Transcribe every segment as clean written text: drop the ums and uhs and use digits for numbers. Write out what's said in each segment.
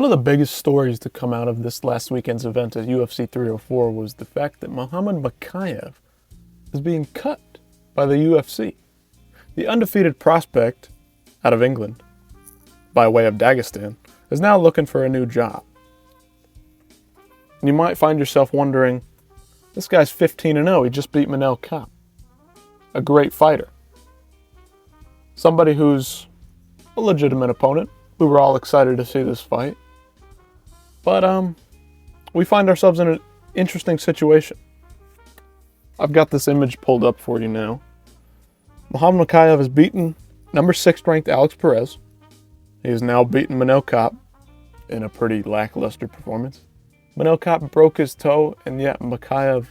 of the biggest stories to come out of this last weekend's event at UFC 304 was the fact that Mokaev Mokaev is being cut by the UFC. The undefeated prospect out of England, by way of Dagestan, is now looking for a new job. And you might find yourself wondering, this guy's 15-0, he just beat Mokaev Cut, a great fighter. Somebody who's a legitimate opponent. We were all excited to see this fight. But we find ourselves in an interesting situation. I've got this image pulled up for you now. Mokaev Mokaev has beaten number 6 ranked Alex Perez. He has now beaten Mokaev Cut in a pretty lackluster performance. Mokaev Cut broke his toe, and yet Mokaev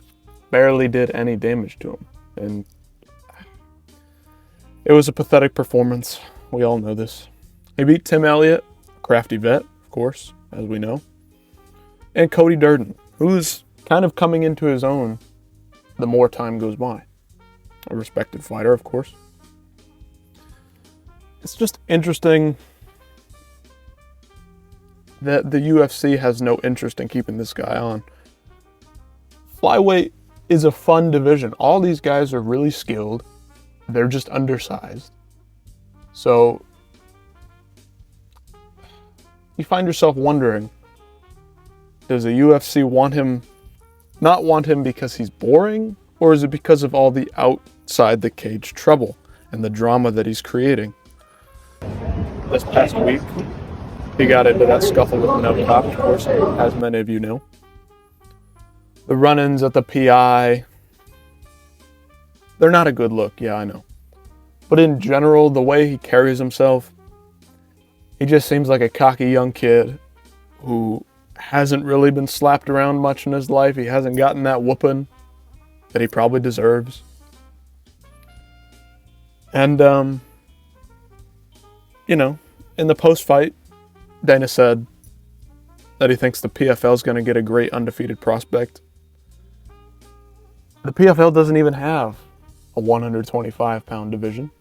barely did any damage to him. And it was a pathetic performance. We all know this. He beat Tim Elliott, crafty vet, of course, as we know, and Cody Durden, who's kind of coming into his own the more time goes by. A respected fighter, of course. It's just interesting that the UFC has no interest in keeping this guy on. Flyweight is a fun division. All these guys are really skilled. They're just undersized. So you find yourself wondering, does the UFC not want him because he's boring, or is it because of all the outside the cage trouble and the drama that he's creating? This past week, he got into that scuffle with Mokaev Cut, of course, as many of you know. The run-ins at the PI, they're not a good look, yeah, I know. But in general, the way he carries himself, he just seems like a cocky young kid who hasn't really been slapped around much in his life. He hasn't gotten that whooping that he probably deserves. And, in the post-fight, Dana said that he thinks the PFL is going to get a great undefeated prospect. The PFL doesn't even have a 125-pound division.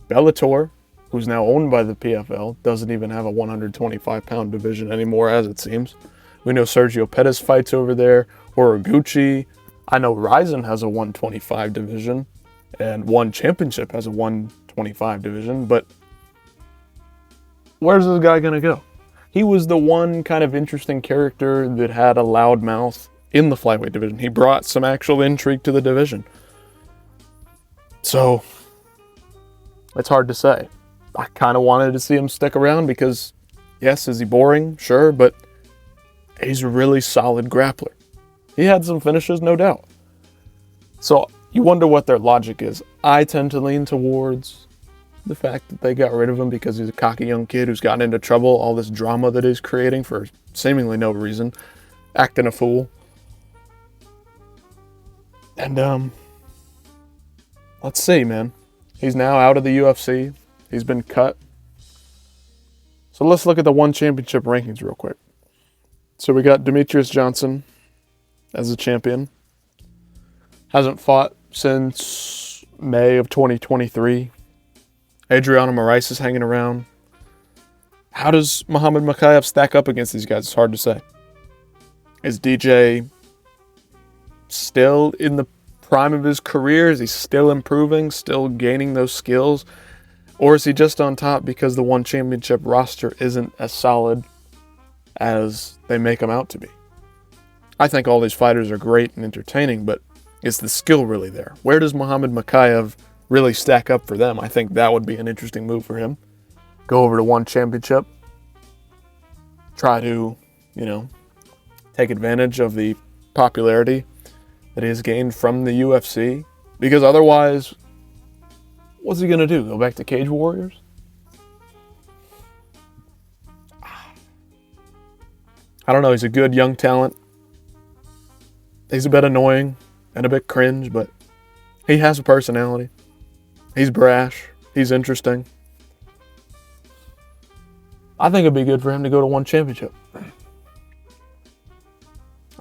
Bellator, who's now owned by the PFL, doesn't even have a 125-pound division anymore, as it seems. We know Sergio Pettis fights over there, Horiguchi. I know Ryzen has a 125 division, and One Championship has a 125 division, but where's this guy going to go? He was the one kind of interesting character that had a loud mouth in the flyweight division. He brought some actual intrigue to the division. So, it's hard to say. I kind of wanted to see him stick around because, yes, is he boring? Sure, but he's a really solid grappler. He had some finishes, no doubt. So you wonder what their logic is. I tend to lean towards the fact that they got rid of him because he's a cocky young kid who's gotten into trouble, all this drama that he's creating for seemingly no reason, acting a fool. And, let's see, man. He's now out of the UFC. He's been cut. So let's look at the One Championship rankings real quick. So we got Demetrius Johnson as the champion. Hasn't fought since May of 2023. Adriano Moraes is hanging around. How does Mokaev Mokaev stack up against these guys? It's hard to say. Is DJ still in the prime of his career? Is he still improving, still gaining those skills? Or is he just on top because the One Championship roster isn't as solid as they make them out to be? I think all these fighters are great and entertaining, but is the skill really there? Where does Mokaev Mokaev really stack up for them? I think that would be an interesting move for him. Go over to One Championship. Try to, take advantage of the popularity that he has gained from the UFC. Because otherwise, what's he going to do? Go back to Cage Warriors? I don't know. He's a good young talent. He's a bit annoying and a bit cringe, but he has a personality. He's brash. He's interesting. I think it'd be good for him to go to One Championship.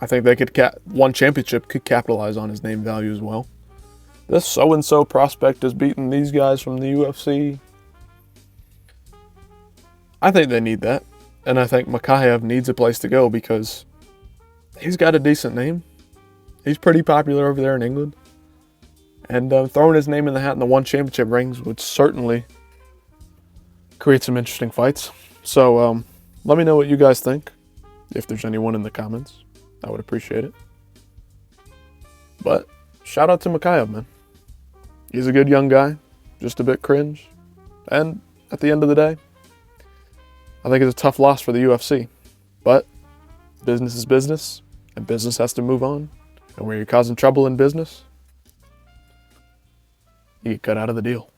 I think One Championship could capitalize on his name value as well. This so-and-so prospect has beaten these guys from the UFC. I think they need that. And I think Mokaev needs a place to go because he's got a decent name. He's pretty popular over there in England. And throwing his name in the hat in the one championship rings would certainly create some interesting fights. So let me know what you guys think. If there's anyone in the comments, I would appreciate it. But shout out to Mokaev, man. He's a good young guy, just a bit cringe. And at the end of the day, I think it's a tough loss for the UFC. But business is business, and business has to move on. And when you're causing trouble in business, you get cut out of the deal.